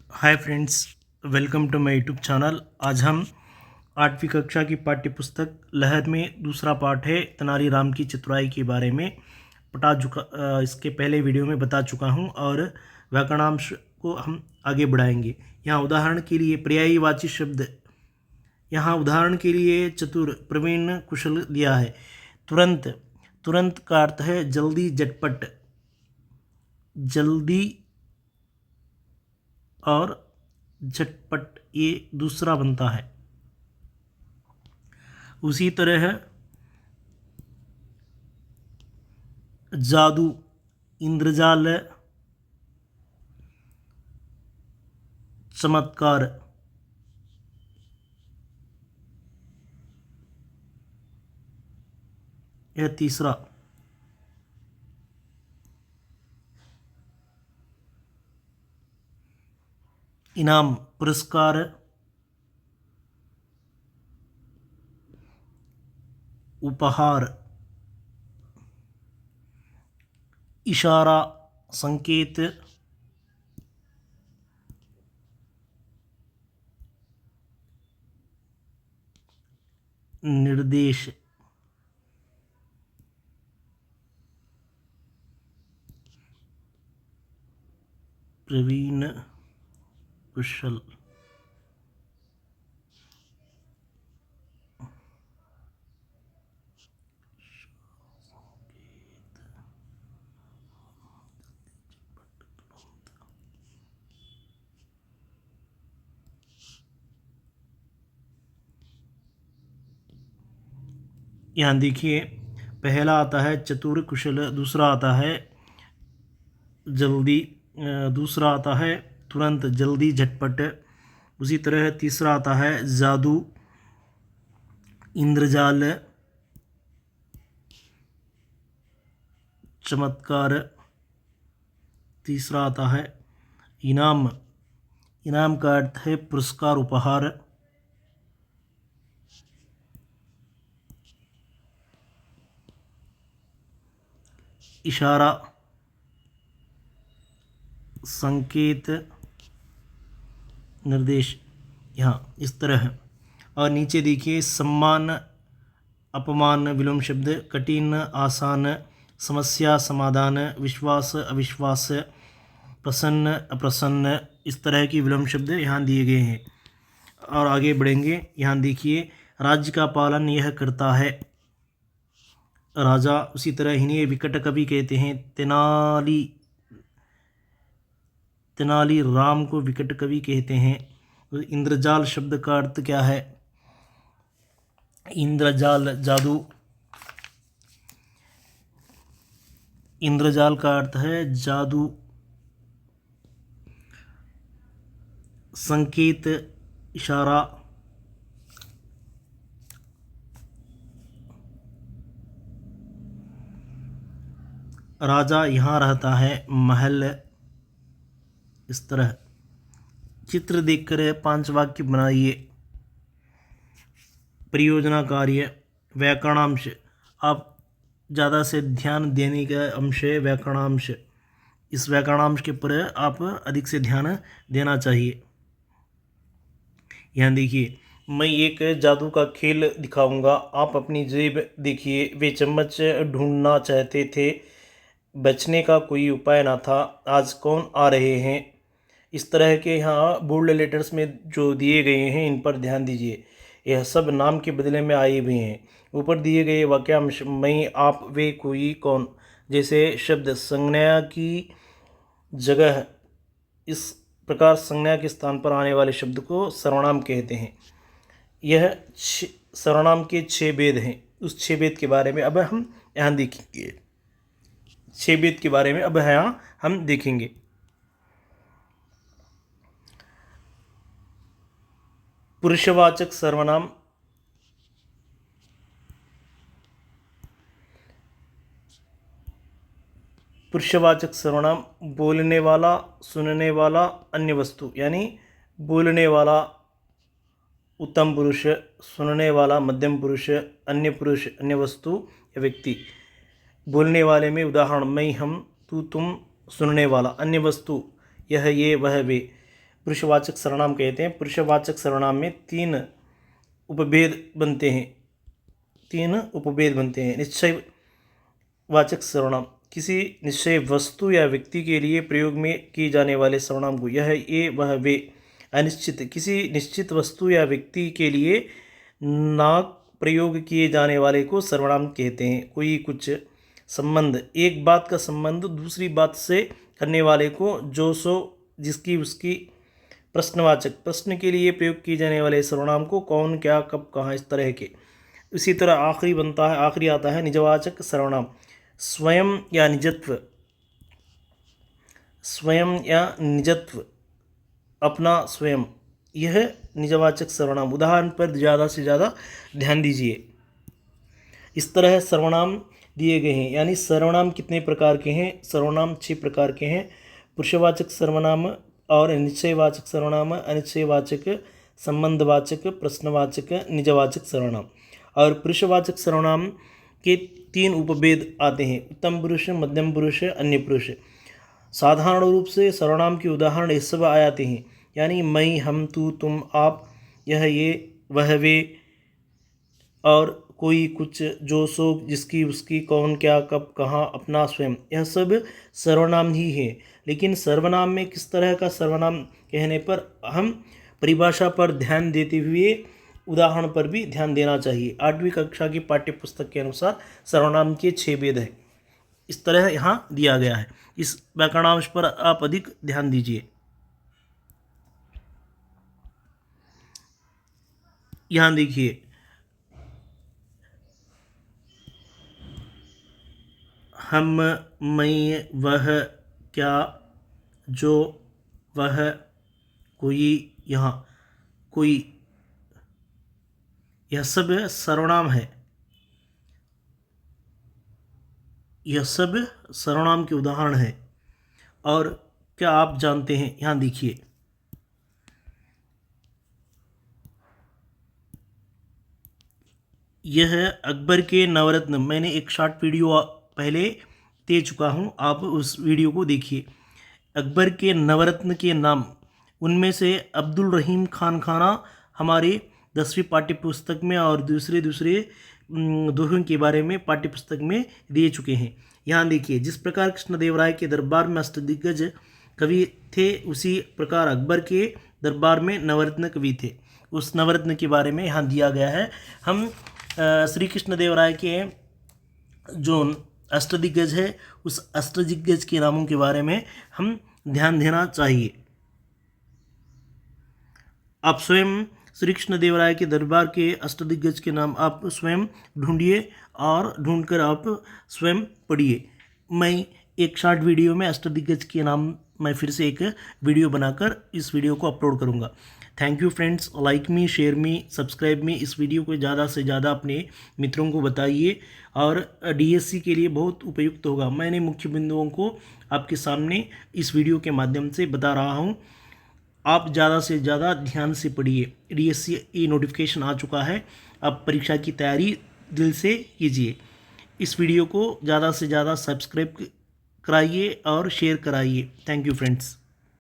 Hi friends, welcome to my YouTube channel. आज हम 8वीं कक्षा की पाठ्य पुस्तक लहर में दूसरा पाठ है तेनाली राम की चतुराई के बारे में इसके पहले वीडियो में बता चुका हूं और व्याकरणांश को हम आगे बढ़ाएंगे। यहाँ उदाहरण के लिए पर्यायवाची शब्द, यहाँ उदाहरण के लिए चतुर, प्रवीण, कुशल दिया है। तुरंत, तुरंत का अर्थ है जल्दी, झटपट, जल्दी और झटपट, ये दूसरा बनता है। उसी तरह जादू, इंद्रजाल, चमत्कार, यह तीसरा। इनाम, पुरस्कार, उपहार, इशारा, संकेत, निर्देश, प्रवीण, कुशल, यहाँ देखिए, पहला आता है चतुर, कुशल, दूसरा आता है जल्दी, दूसरा आता है तुरंत, जल्दी, झटपट। उसी तरह तीसरा आता है जादू, इंद्रजाल, चमत्कार। तीसरा आता है इनाम, इनाम का अर्थ है पुरस्कार, उपहार। इशारा, संकेत, निर्देश, यहाँ इस तरह है। और नीचे देखिए, सम्मान, अपमान, विलोम शब्द, कठिन, आसान, समस्या, समाधान, विश्वास, अविश्वास, प्रसन्न, अप्रसन्न, इस तरह की विलोम शब्द यहाँ दिए गए हैं। और आगे बढ़ेंगे। यहाँ देखिए, राज्य का पालन यह करता है, राजा। उसी तरह इन्हें विकट कवि कहते हैं, तेनाली, तेनाली राम को विकट कवि कहते हैं। तो इंद्रजाल शब्द का अर्थ क्या है? इंद्रजाल, जादू। इंद्रजाल का अर्थ है जादू। संकेत, इशारा। राजा यहाँ रहता है, महल। इस तरह चित्र देखकर 5 वाक्य बनाइए। परियोजना कार्य, व्याकरणांश, आप ज़्यादा से ध्यान देने का अंश है व्याकरणांश। इस व्याकरणांश के ऊपर आप अधिक से ध्यान देना चाहिए। यहाँ देखिए, मैं एक जादू का खेल दिखाऊंगा, आप अपनी जेब देखिए। वे चम्मच ढूंढना चाहते थे, बचने का कोई उपाय ना था। आज कौन आ रहे हैं? इस तरह के यहाँ बोल्ड लेटर्स में जो दिए गए हैं, इन पर ध्यान दीजिए। यह सब नाम के बदले में आए हुए हैं। ऊपर दिए गए वाक्यांश मैं, आप, वे, कोई, कौन जैसे शब्द संज्ञा की जगह, इस प्रकार संज्ञा के स्थान पर आने वाले शब्द को सर्वनाम कहते हैं। यह सर्वनाम के 6 भेद हैं। उस 6 भेद के बारे में अब हम यहाँ देखेंगे। 6 भेद के बारे में अब यहाँ हम देखेंगे। पुरुषवाचक सर्वनाम, पुरुषवाचक सर्वनाम बोलने वाला, सुनने वाला, अन्य वस्तु। यानी बोलने वाला उत्तम पुरुष, सुनने वाला मध्यम पुरुष, अन्य पुरुष, अन्य वस्तु या व्यक्ति। बोलने वाले में उदाहरण मैं, हम, तू, तुम। सुनने वाला अन्य वस्तु, यह, ये, वह, वे। पुरुषवाचक सर्वनाम कहते हैं। पुरुषवाचक सर्वनाम में तीन उपभेद बनते हैं। निश्चयवाचक सर्वनाम किसी निश्चय वस्तु या व्यक्ति के लिए प्रयोग में किए जाने वाले सर्वनाम को यह, ये, वह, वे। अनिश्चित किसी निश्चित वस्तु या व्यक्ति के लिए ना प्रयोग किए जाने वाले को सर्वनाम कहते हैं। कोई कुछ संबंध एक बात का संबंध दूसरी बात से करने वाले को जो सो जिसकी उसकी। प्रश्नवाचक प्रश्न के लिए प्रयोग किए जाने वाले सर्वनाम को कौन, क्या, कब, कहाँ, इस तरह के। इसी तरह आखिरी आता है निजवाचक सर्वनाम। स्वयं या निजत्व, अपना, स्वयं, यह निजवाचक सर्वनाम। उदाहरण पर ज़्यादा से ज़्यादा ध्यान दीजिए। इस तरह सर्वनाम दिए गए हैं। यानी सर्वनाम कितने प्रकार के हैं? सर्वनाम 6 प्रकार के हैं। पुरुषवाचक सर्वनाम और निश्चयवाचक सर्वनाम, अनिश्चयवाचक, संबंधवाचक, प्रश्नवाचक, निजवाचक सर्वनाम। और पुरुषवाचक सर्वनाम के 3 उपभेद आते हैं: उत्तम पुरुष, मध्यम पुरुष, अन्य पुरुष। साधारण रूप से सर्वनाम के उदाहरण ये सब आ जाते हैं। यानी मैं, हम, तू, तुम, आप, यह, ये, वह, वे और कोई कुछ, जो सो जिसकी उसकी, कौन, क्या, कब, कहाँ, अपना, स्वयं, यह सब सर्वनाम ही है। लेकिन सर्वनाम में किस तरह का सर्वनाम कहने पर हम परिभाषा पर ध्यान देते हुए उदाहरण पर भी ध्यान देना चाहिए। 8वीं कक्षा की पाठ्य पुस्तक के अनुसार सर्वनाम के 6 भेद हैं। इस तरह यहाँ दिया गया है। इस व्याकरणांश पर आप अधिक ध्यान दीजिए। यहाँ देखिए, हम, मैं, वह, क्या, जो, वह, कोई, यहाँ, कोई, यह सब सर्वनाम है। यह सब सर्वनाम के उदाहरण हैं। और क्या आप जानते हैं? यहाँ देखिए, यह अकबर के नवरत्न, मैंने एक शॉर्ट वीडियो पहले दे चुका हूँ, आप उस वीडियो को देखिए। अकबर के नवरत्न के नाम, उनमें से अब्दुल रहीम खान खाना हमारे 10वीं पाठ्य पुस्तक में और दूसरे दोहों के बारे में पाठ्य पुस्तक में दिए चुके हैं। यहाँ देखिए, जिस प्रकार कृष्णदेवराय के दरबार में अष्टदिग्गज कवि थे, उसी प्रकार अकबर के दरबार में नवरत्न कवि थे। उस नवरत्न के बारे में यहाँ दिया गया है। हम श्री कृष्णदेवराय के जो अष्टदिग्गज है, उस अष्टदिग्गज के नामों के बारे में हम ध्यान देना चाहिए। आप स्वयं श्री कृष्णदेवराय के दरबार के अष्टदिग्गज के नाम आप स्वयं ढूंढिए और ढूंढकर आप स्वयं पढ़िए। मैं एक शॉर्ट वीडियो में अष्टदिग्गज के नाम मैं फिर से एक वीडियो बनाकर इस वीडियो को अपलोड करूंगा। Thank you friends. Like me, share me, subscribe मी। इस वीडियो को ज़्यादा से ज़्यादा अपने मित्रों को बताइए और डीएससी के लिए बहुत उपयुक्त होगा। मैंने मुख्य बिंदुओं को आपके सामने इस वीडियो के माध्यम से बता रहा हूँ। आप ज़्यादा से ज़्यादा ध्यान से पढ़िए। डीएससी नोटिफिकेशन आ चुका है, अब परीक्षा की तैयारी दिल से कीजिए। इस वीडियो को ज़्यादा से ज़्यादा सब्सक्राइब कराइए और शेयर कराइए। Thank you friends.